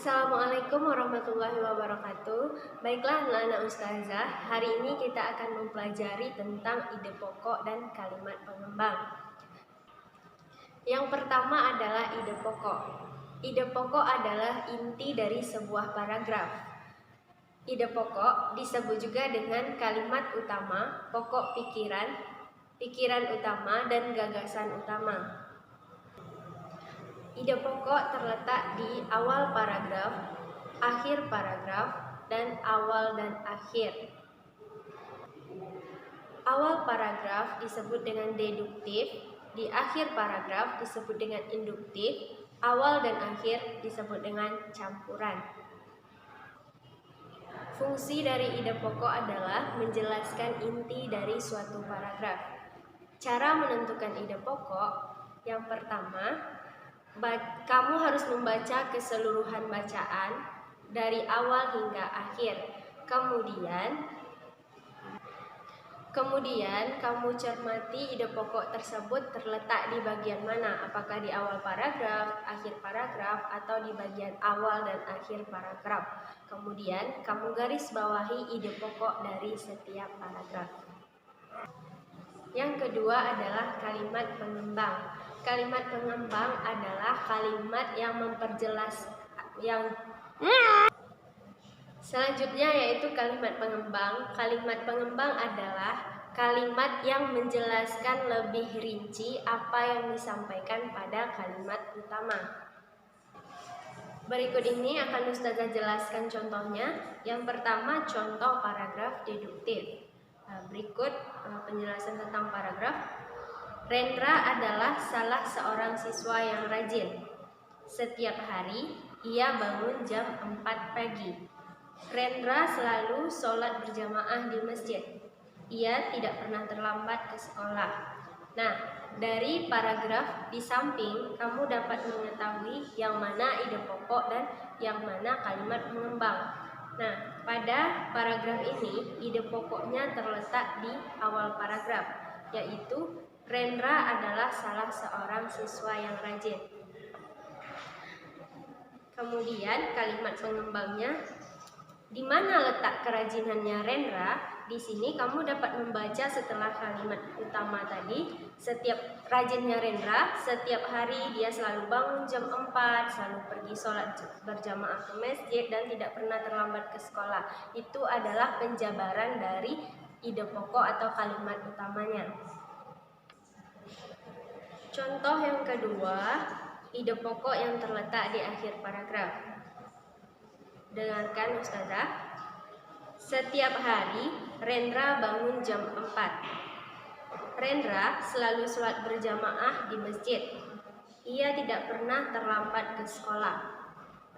Assalamualaikum warahmatullahi wabarakatuh. Baiklah anak-anak ustazah, hari ini kita akan mempelajari tentang ide pokok dan kalimat pengembang. Yang pertama adalah ide pokok. Ide pokok adalah inti dari sebuah paragraf. Ide pokok disebut juga dengan kalimat utama, pokok pikiran, pikiran utama, dan gagasan utama. Ide pokok terletak di awal paragraf, akhir paragraf, dan awal dan akhir. Awal paragraf disebut dengan deduktif, di akhir paragraf disebut dengan induktif, awal dan akhir disebut dengan campuran. Fungsi dari ide pokok adalah menjelaskan inti dari suatu paragraf. Cara menentukan ide pokok, yang pertama, kamu harus membaca keseluruhan bacaan dari awal hingga akhir. Kemudian kamu cermati ide pokok tersebut terletak di bagian mana, apakah di awal paragraf, akhir paragraf, atau di bagian awal dan akhir paragraf. Kemudian kamu garis bawahi ide pokok dari setiap paragraf. Yang kedua adalah kalimat pengembang. Kalimat pengembang adalah kalimat yang memperjelas Selanjutnya yaitu kalimat pengembang. Kalimat pengembang adalah kalimat yang menjelaskan lebih rinci apa yang disampaikan pada kalimat utama. Berikut ini akan ustazah jelaskan contohnya. Yang pertama, contoh paragraf deduktif. Berikut penjelasan tentang paragraf. Rendra adalah salah seorang siswa yang rajin. Setiap hari ia bangun jam 4 pagi. Rendra selalu sholat berjamaah di masjid. Ia tidak pernah terlambat ke sekolah. Nah, dari paragraf di samping kamu dapat mengetahui yang mana ide pokok dan yang mana kalimat pengembang. Nah, pada paragraf ini ide pokoknya terletak di awal paragraf, yaitu Rendra adalah salah seorang siswa yang rajin. Kemudian kalimat pengembangnya, di mana letak kerajinannya Rendra? Di sini kamu dapat membaca setelah kalimat utama tadi, setiap rajinnya Rendra, setiap hari dia selalu bangun jam 4, selalu pergi sholat berjamaah ke masjid, dan tidak pernah terlambat ke sekolah. Itu adalah penjabaran dari ide pokok atau kalimat utamanya. Contoh yang kedua, ide pokok yang terletak di akhir paragraf. Dengarkan ustazah. Setiap hari Rendra bangun jam 4. Rendra selalu sholat berjamaah di masjid. Ia tidak pernah terlambat ke sekolah.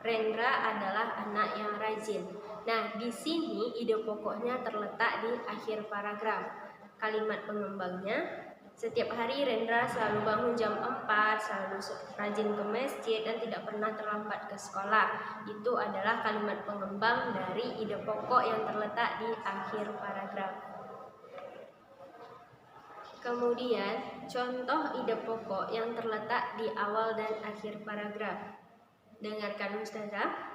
Rendra adalah anak yang rajin. Nah, di sini ide pokoknya terletak di akhir paragraf. Kalimat pengembangnya, setiap hari Rendra selalu bangun jam 4, selalu rajin ke masjid, dan tidak pernah terlambat ke sekolah. Itu adalah kalimat pengembang dari ide pokok yang terletak di akhir paragraf. Kemudian, contoh ide pokok yang terletak di awal dan akhir paragraf. Dengarkan ustazah.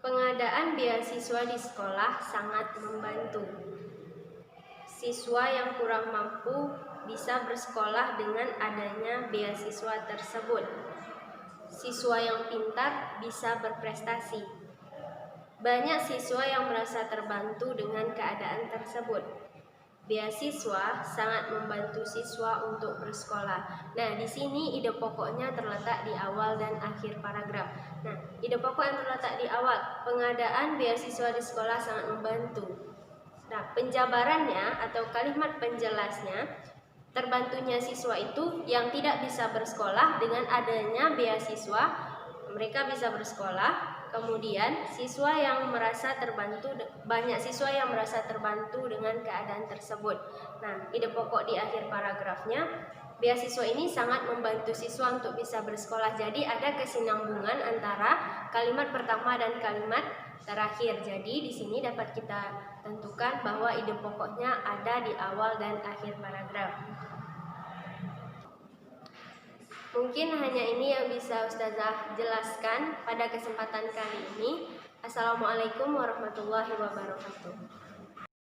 Pengadaan beasiswa di sekolah sangat membantu. Siswa yang kurang mampu bisa bersekolah dengan adanya beasiswa tersebut. Siswa yang pintar bisa berprestasi. Banyak siswa yang merasa terbantu dengan keadaan tersebut. Beasiswa sangat membantu siswa untuk bersekolah. Nah, di sini ide pokoknya terletak di awal dan akhir paragraf. Nah, ide pokok yang terletak di awal, pengadaan beasiswa di sekolah sangat membantu. Nah, penjabarannya atau kalimat penjelasnya, terbantunya siswa itu yang tidak bisa bersekolah dengan adanya beasiswa, mereka bisa bersekolah. Kemudian siswa yang merasa terbantu, banyak siswa yang merasa terbantu dengan keadaan tersebut. Nah, ide pokok di akhir paragrafnya, beasiswa ini sangat membantu siswa untuk bisa bersekolah. Jadi ada kesinambungan antara kalimat pertama dan kalimat terakhir. Jadi di sini dapat kita tentukan bahwa ide pokoknya ada di awal dan akhir paragraf. Mungkin hanya ini yang bisa Ustazah jelaskan pada kesempatan kali ini. Assalamualaikum warahmatullahi wabarakatuh.